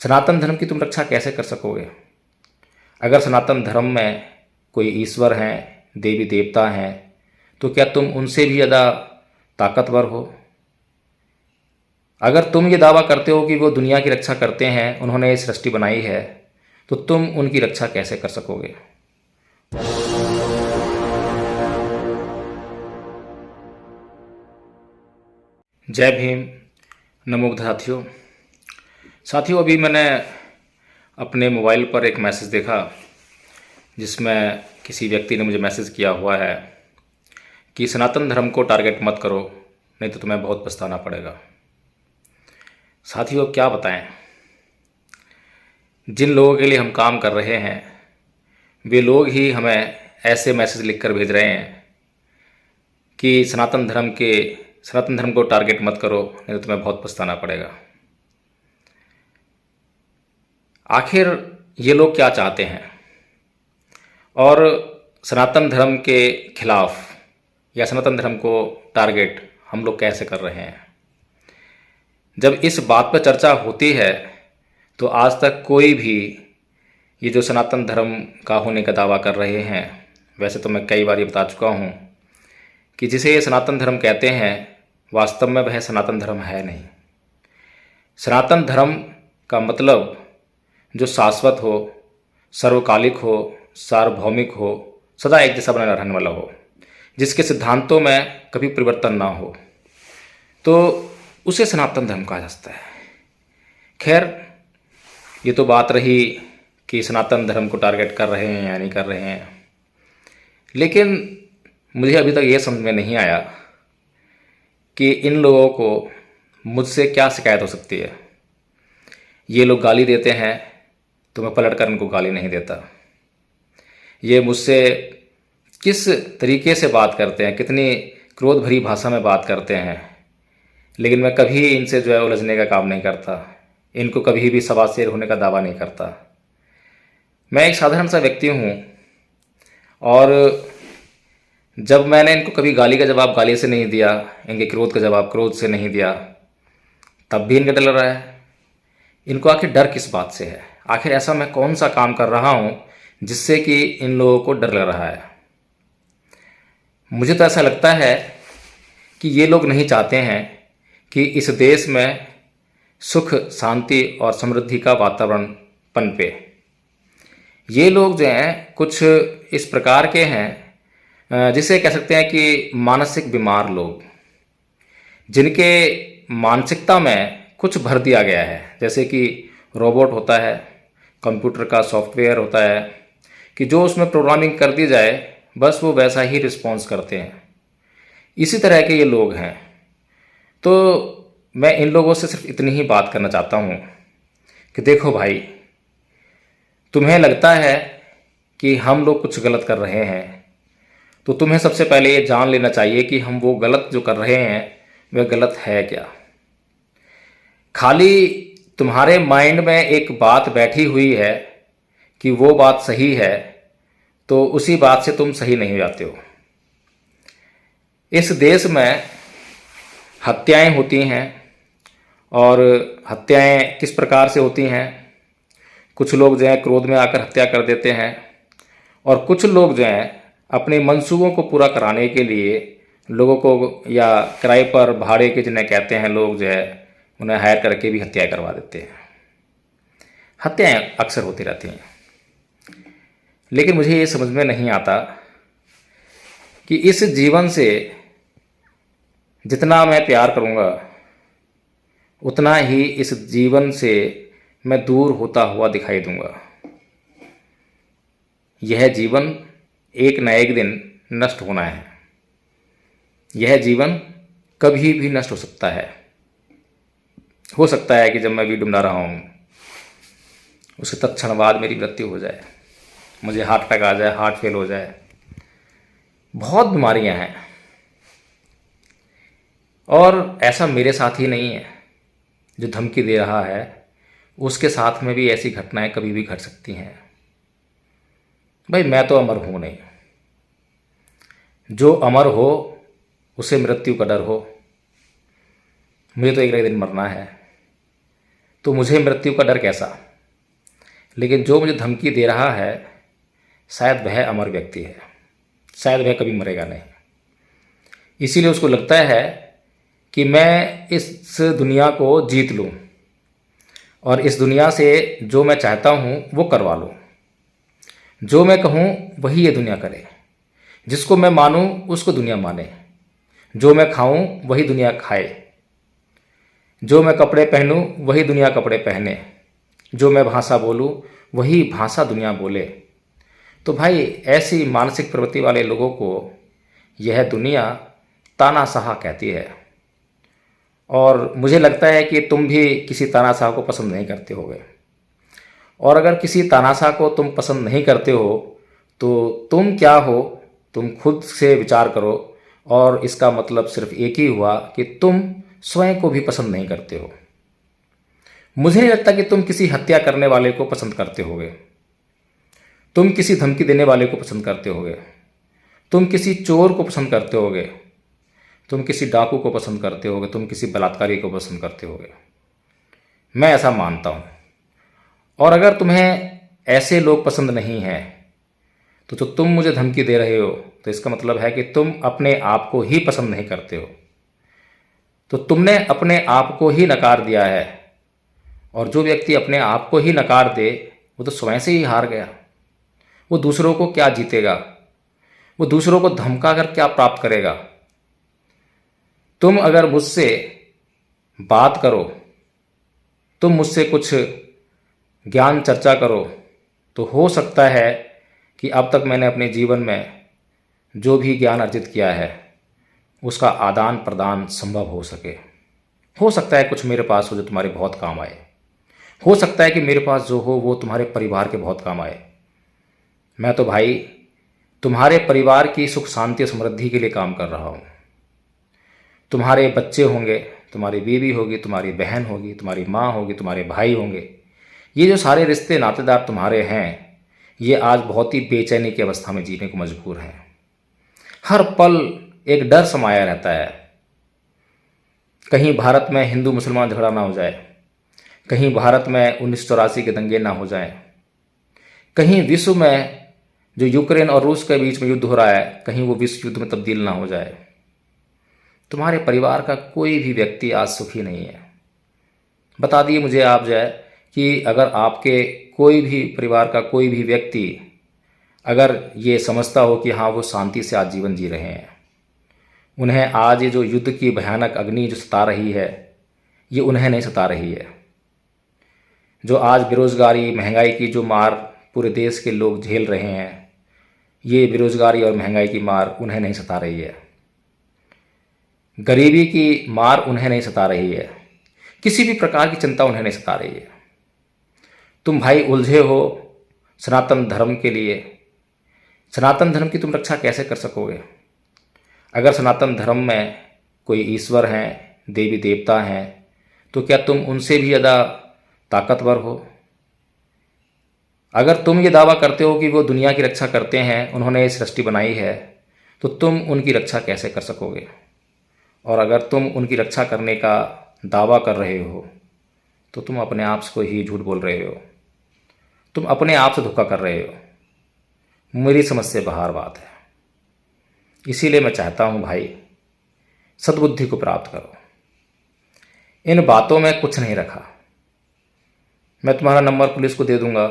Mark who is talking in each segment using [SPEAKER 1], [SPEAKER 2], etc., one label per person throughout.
[SPEAKER 1] सनातन धर्म की तुम रक्षा कैसे कर सकोगे? अगर सनातन धर्म में कोई ईश्वर हैं, देवी देवता हैं, तो क्या तुम उनसे भी ज़्यादा ताकतवर हो? अगर तुम ये दावा करते हो कि वो दुनिया की रक्षा करते हैं, उन्होंने ये सृष्टि बनाई है, तो तुम उनकी रक्षा कैसे कर सकोगे? जय भीम। नमो साथियों। अभी मैंने अपने मोबाइल पर एक मैसेज देखा जिसमें किसी व्यक्ति ने मुझे मैसेज किया हुआ है कि सनातन धर्म को टारगेट मत करो, नहीं तो तुम्हें बहुत पछताना पड़ेगा। साथियों, क्या बताएं, जिन लोगों के लिए हम काम कर रहे हैं वे लोग ही हमें ऐसे मैसेज लिखकर भेज रहे हैं कि सनातन धर्म को टारगेट मत करो, नहीं तो तुम्हें बहुत पछताना पड़ेगा। आखिर ये लोग क्या चाहते हैं और सनातन धर्म के खिलाफ या सनातन धर्म को टारगेट हम लोग कैसे कर रहे हैं? जब इस बात पर चर्चा होती है तो आज तक कोई भी ये जो सनातन धर्म का होने का दावा कर रहे हैं, वैसे तो मैं कई बार ये बता चुका हूँ कि जिसे ये सनातन धर्म कहते हैं वास्तव में वह सनातन धर्म है नहीं। सनातन धर्म का मतलब जो शाश्वत हो, सर्वकालिक हो, सार्वभौमिक हो, सदा एक जैसा बना रहने वाला हो, जिसके सिद्धांतों में कभी परिवर्तन ना हो, तो उसे सनातन धर्म कहा जाता है। खैर, ये तो बात रही कि सनातन धर्म को टारगेट कर रहे हैं या नहीं कर रहे हैं, लेकिन मुझे अभी तक ये समझ में नहीं आया कि इन लोगों को मुझसे क्या शिकायत हो सकती है। ये लोग गाली देते हैं तो मैं पलट कर इनको गाली नहीं देता। ये मुझसे किस तरीके से बात करते हैं, कितनी क्रोध भरी भाषा में बात करते हैं, लेकिन मैं कभी इनसे जो है उलझने का काम नहीं करता, इनको कभी भी सवाशेर होने का दावा नहीं करता। मैं एक साधारण सा व्यक्ति हूँ और जब मैंने इनको कभी गाली का जवाब गाली से नहीं दिया, इनके क्रोध का जवाब क्रोध से नहीं दिया, तब भी इनका डर रहा है। इनको आखिर डर किस बात से है? आखिर ऐसा मैं कौन सा काम कर रहा हूँ जिससे कि इन लोगों को डर लग रहा है? मुझे तो ऐसा लगता है कि ये लोग नहीं चाहते हैं कि इस देश में सुख, शांति और समृद्धि का वातावरण पनपे। ये लोग जो हैं कुछ इस प्रकार के हैं जिसे कह सकते हैं कि मानसिक बीमार लोग, जिनके मानसिकता में कुछ भर दिया गया है, जैसे कि रोबोट होता है, कंप्यूटर का सॉफ्टवेयर होता है कि जो उसमें प्रोग्रामिंग कर दी जाए बस वो वैसा ही रिस्पॉन्स करते हैं। इसी तरह के ये लोग हैं। तो मैं इन लोगों से सिर्फ इतनी ही बात करना चाहता हूँ कि देखो भाई, तुम्हें लगता है कि हम लोग कुछ गलत कर रहे हैं, तो तुम्हें सबसे पहले ये जान लेना चाहिए कि हम वो गलत जो कर रहे हैं वह गलत है क्या। खाली तुम्हारे माइंड में एक बात बैठी हुई है कि वो बात सही है, तो उसी बात से तुम सही नहीं हो जाते हो। इस देश में हत्याएं होती हैं, और हत्याएं किस प्रकार से होती हैं? कुछ लोग जो है क्रोध में आकर हत्या कर देते हैं, और कुछ लोग जो हैं अपने मंसूबों को पूरा कराने के लिए लोगों को या किराए पर भाड़े के जिन्हें कहते हैं लोग जो है उन्हें हायर करके भी हत्याएं करवा देते हैं। हत्याएं अक्सर होती रहती हैं, लेकिन मुझे ये समझ में नहीं आता कि इस जीवन से जितना मैं प्यार करूंगा उतना ही इस जीवन से मैं दूर होता हुआ दिखाई दूंगा। यह जीवन एक न एक दिन नष्ट होना है। यह जीवन कभी भी नष्ट हो सकता है। हो सकता है कि जब मैं वीडियो बना रहा हूँ उसके तत्क्षण बाद मेरी मृत्यु हो जाए, मुझे हार्ट अटैक आ जाए, हार्ट फेल हो जाए। बहुत बीमारियां हैं, और ऐसा मेरे साथ ही नहीं है। जो धमकी दे रहा है उसके साथ में भी ऐसी घटनाएं कभी भी घट सकती हैं। भाई, मैं तो अमर हूं नहीं। जो अमर हो उसे मृत्यु का डर हो। मुझे तो एक ना एक दिन मरना है, तो मुझे मृत्यु का डर कैसा। लेकिन जो मुझे धमकी दे रहा है शायद वह अमर व्यक्ति है, शायद वह कभी मरेगा नहीं। इसीलिए उसको लगता है कि मैं इस दुनिया को जीत लूं और इस दुनिया से जो मैं चाहता हूं वो करवा लूं। जो मैं कहूं वही ये दुनिया करे, जिसको मैं मानूं उसको दुनिया माने, जो मैं खाऊं वही दुनिया खाए, जो मैं कपड़े पहनूं वही दुनिया कपड़े पहने, जो मैं भाषा बोलूं वही भाषा दुनिया बोले। तो भाई ऐसी मानसिक प्रवृत्ति वाले लोगों को यह दुनिया तानाशाह कहती है। और मुझे लगता है कि तुम भी किसी तानाशाह को पसंद नहीं करते होगे। और अगर किसी तानाशाह को तुम पसंद नहीं करते हो तो तुम क्या हो, तुम खुद से विचार करो। और इसका मतलब सिर्फ एक ही हुआ कि तुम स्वयं को भी पसंद नहीं करते हो। मुझे नहीं लगता कि तुम किसी हत्या करने वाले को पसंद करते होगे, तुम किसी धमकी देने वाले को पसंद करते होगे, तुम किसी चोर को पसंद करते होगे, तुम किसी डाकू को पसंद करते होगे, तुम किसी बलात्कारी को पसंद करते होगे। मैं ऐसा मानता हूँ। और अगर तुम्हें ऐसे लोग पसंद नहीं हैं तो जो तुम मुझे धमकी दे रहे हो तो इसका मतलब है कि तुम अपने आप को ही पसंद नहीं करते हो। तो तुमने अपने आप को ही नकार दिया है। और जो व्यक्ति अपने आप को ही नकार दे वो तो स्वयं से ही हार गया। वो दूसरों को क्या जीतेगा, वो दूसरों को धमका कर क्या प्राप्त करेगा। तुम अगर मुझसे बात करो, तुम मुझसे कुछ ज्ञान चर्चा करो तो हो सकता है कि अब तक मैंने अपने जीवन में जो भी ज्ञान अर्जित किया है उसका आदान प्रदान संभव हो सके। हो सकता है कुछ मेरे पास हो जो तुम्हारे बहुत काम आए, हो सकता है कि मेरे पास जो हो वो तुम्हारे परिवार के बहुत काम आए। मैं तो भाई तुम्हारे परिवार की सुख शांति समृद्धि के लिए काम कर रहा हूँ। तुम्हारे बच्चे होंगे, तुम्हारी बीवी होगी, तुम्हारी बहन होगी, तुम्हारी माँ होगी, तुम्हारे भाई होंगे। ये जो सारे रिश्ते नातेदार तुम्हारे हैं ये आज बहुत ही बेचैनी की अवस्था में जीने को मजबूर हैं। हर पल एक डर समाया रहता है, कहीं भारत में हिंदू मुसलमान झगड़ा ना हो जाए, कहीं भारत में 1984 के दंगे ना हो जाएं, कहीं विश्व में जो यूक्रेन और रूस के बीच में युद्ध हो रहा है कहीं वो विश्व युद्ध में तब्दील ना हो जाए। तुम्हारे परिवार का कोई भी व्यक्ति आज सुखी नहीं है। बता दिए मुझे आप जाए कि अगर आपके कोई भी परिवार का कोई भी व्यक्ति अगर ये समझता हो कि हाँ वो शांति से आज जीवन जी रहे हैं, उन्हें आज ये जो युद्ध की भयानक अग्नि जो सता रही है ये उन्हें नहीं सता रही है। जो आज बेरोज़गारी महंगाई की जो मार पूरे देश के लोग झेल रहे हैं, ये बेरोज़गारी और महंगाई की मार उन्हें नहीं सता रही है। गरीबी की मार उन्हें नहीं सता रही है, किसी भी प्रकार की चिंता उन्हें नहीं सता रही है। तुम भाई उलझे हो सनातन धर्म के लिए। सनातन धर्म की तुम रक्षा कैसे कर सकोगे? अगर सनातन धर्म में कोई ईश्वर हैं, देवी देवता हैं, तो क्या तुम उनसे भी ज़्यादा ताकतवर हो? अगर तुम ये दावा करते हो कि वो दुनिया की रक्षा करते हैं, उन्होंने ये सृष्टि बनाई है, तो तुम उनकी रक्षा कैसे कर सकोगे? और अगर तुम उनकी रक्षा करने का दावा कर रहे हो तो तुम अपने आप को ही झूठ बोल रहे हो, तुम अपने आप से धोखा कर रहे हो। मेरी समझ से बाहर बात है। इसीलिए मैं चाहता हूँ भाई सद्बुद्धि को प्राप्त करो। इन बातों में कुछ नहीं रखा। मैं तुम्हारा नंबर पुलिस को दे दूंगा,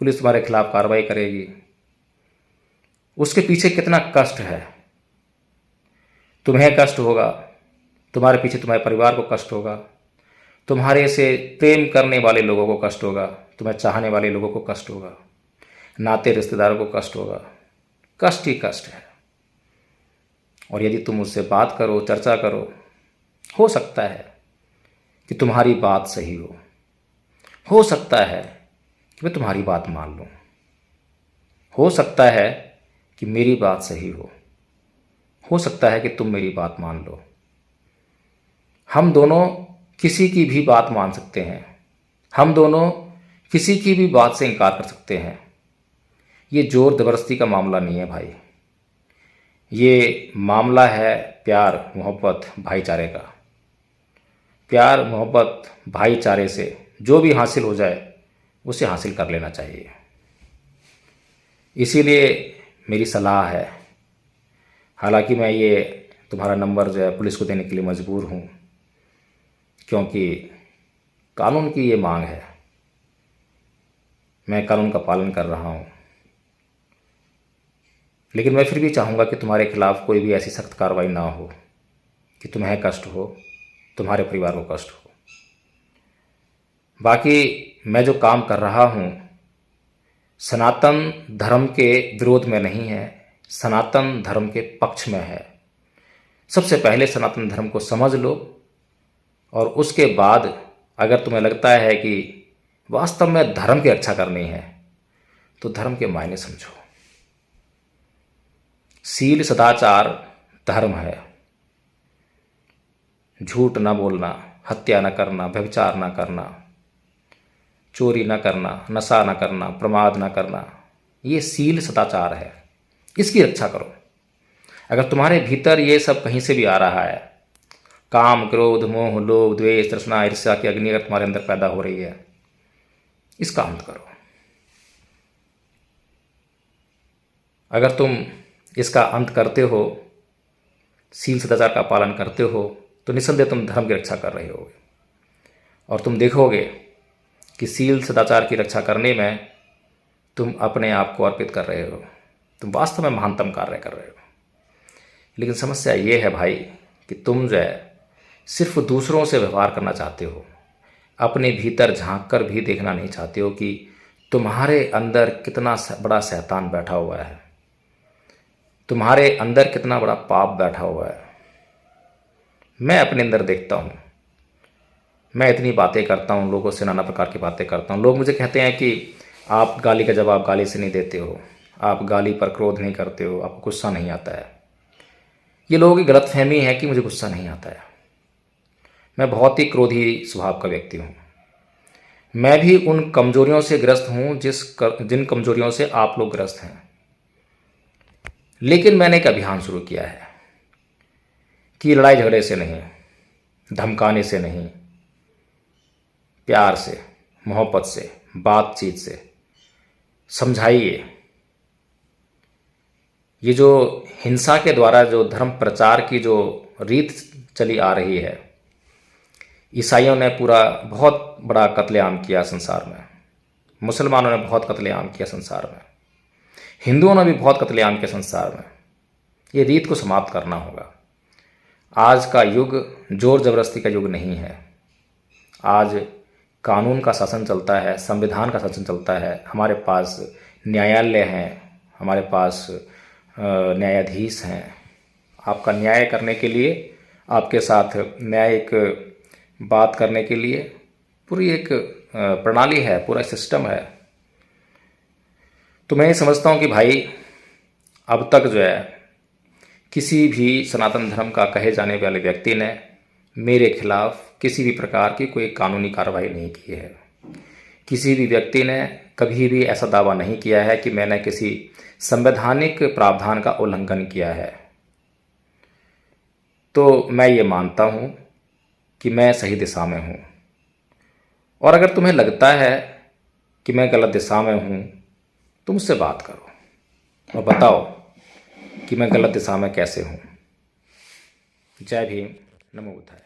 [SPEAKER 1] पुलिस तुम्हारे खिलाफ कार्रवाई करेगी। उसके पीछे कितना कष्ट है, तुम्हें कष्ट होगा, तुम्हारे पीछे तुम्हारे परिवार को कष्ट होगा, तुम्हारे से प्रेम करने वाले लोगों को कष्ट होगा, तुम्हें चाहने वाले लोगों को कष्ट होगा, नाते रिश्तेदारों को कष्ट होगा। कष्ट ही कष्ट है। और यदि तुम उससे बात करो, चर्चा करो, हो सकता है कि तुम्हारी बात सही हो सकता है कि मैं तुम्हारी बात मान लूँ, हो सकता है कि मेरी बात सही हो सकता है कि तुम मेरी बात मान लो। हम दोनों किसी की भी बात मान सकते हैं, हम दोनों किसी की भी बात से इनकार कर सकते हैं। ये जोर ज़बरदस्ती का मामला नहीं है भाई, ये मामला है प्यार, मोहब्बत, भाईचारे का। प्यार मोहब्बत भाईचारे से जो भी हासिल हो जाए उसे हासिल कर लेना चाहिए। इसीलिए मेरी सलाह है, हालांकि मैं ये तुम्हारा नंबर जो है पुलिस को देने के लिए मजबूर हूँ, क्योंकि कानून की ये मांग है, मैं कानून का पालन कर रहा हूँ। लेकिन मैं फिर भी चाहूँगा कि तुम्हारे खिलाफ़ कोई भी ऐसी सख्त कार्रवाई ना हो कि तुम्हें कष्ट हो, तुम्हारे परिवार को कष्ट हो। बाकी मैं जो काम कर रहा हूँ सनातन धर्म के विरोध में नहीं है, सनातन धर्म के पक्ष में है। सबसे पहले सनातन धर्म को समझ लो, और उसके बाद अगर तुम्हें लगता है कि वास्तव में धर्म की रक्षा करनी है तो धर्म के मायने समझो। सील सदाचार धर्म है। झूठ ना बोलना, हत्या न करना, व्यभिचार न करना, चोरी न करना, नशा न करना, प्रमाद न करना, ये सील सदाचार है। इसकी रक्षा करो। अगर तुम्हारे भीतर ये सब कहीं से भी आ रहा है, काम क्रोध मोह लोभ द्वेष तृष्णा ईर्ष्या की अग्नि अगर तुम्हारे अंदर पैदा हो रही है, इसका अंत करो। अगर तुम इसका अंत करते हो, सील सदाचार का पालन करते हो, तो निस्संदेह तुम धर्म की रक्षा कर रहे होगे। और तुम देखोगे कि सील सदाचार की रक्षा करने में तुम अपने आप को अर्पित कर रहे हो, तुम वास्तव में महानतम कार्य कर रहे हो। लेकिन समस्या ये है भाई कि तुम जो है सिर्फ दूसरों से व्यवहार करना चाहते हो, अपने भीतर झांक कर भी देखना नहीं चाहते हो कि तुम्हारे अंदर कितना बड़ा शैतान बैठा हुआ है, तुम्हारे अंदर कितना बड़ा पाप बैठा हुआ है। मैं अपने अंदर देखता हूँ, मैं इतनी बातें करता हूँ, लोगों से नाना प्रकार की बातें करता हूँ। लोग मुझे कहते हैं कि आप गाली का जवाब गाली से नहीं देते हो, आप गाली पर क्रोध नहीं करते हो, आपको गुस्सा नहीं आता है। ये लोगों की गलतफहमी है कि मुझे गुस्सा नहीं आता है। मैं बहुत ही क्रोधी स्वभाव का व्यक्ति हूँ। मैं भी उन कमजोरियों से ग्रस्त हूँ जिन कमजोरियों से आप लोग ग्रस्त हैं। लेकिन मैंने एक अभियान शुरू किया है कि लड़ाई झगड़े से नहीं, धमकाने से नहीं, प्यार से, मोहब्बत से, बातचीत से समझाइए। ये जो हिंसा के द्वारा जो धर्म प्रचार की जो रीत चली आ रही है, ईसाइयों ने पूरा बहुत बड़ा कत्लेआम किया संसार में, मुसलमानों ने बहुत कत्लेआम किया संसार में, हिंदुओं ने भी बहुत कत्लेआम किया संसार में। ये रीत को समाप्त करना होगा। आज का युग जोर जबरदस्ती का युग नहीं है। आज कानून का शासन चलता है, संविधान का शासन चलता है। हमारे पास न्यायालय हैं, हमारे पास न्यायाधीश हैं। आपका न्याय करने के लिए, आपके साथ न्यायिक बात करने के लिए पूरी एक प्रणाली है, पूरा सिस्टम है। तो मैं ये समझता हूँ कि भाई अब तक जो है किसी भी सनातन धर्म का कहे जाने वाले व्यक्ति ने मेरे खिलाफ किसी भी प्रकार की कोई कानूनी कार्रवाई नहीं की है। किसी भी व्यक्ति ने कभी भी ऐसा दावा नहीं किया है कि मैंने किसी संवैधानिक प्रावधान का उल्लंघन किया है। तो मैं ये मानता हूँ कि मैं सही दिशा में हूँ। और अगर तुम्हें लगता है कि मैं गलत दिशा में हूँ तो मुझसे बात करो और बताओ कि मैं गलत दिशा में कैसे हूँ। जय भीम, नमो बुद्धाय।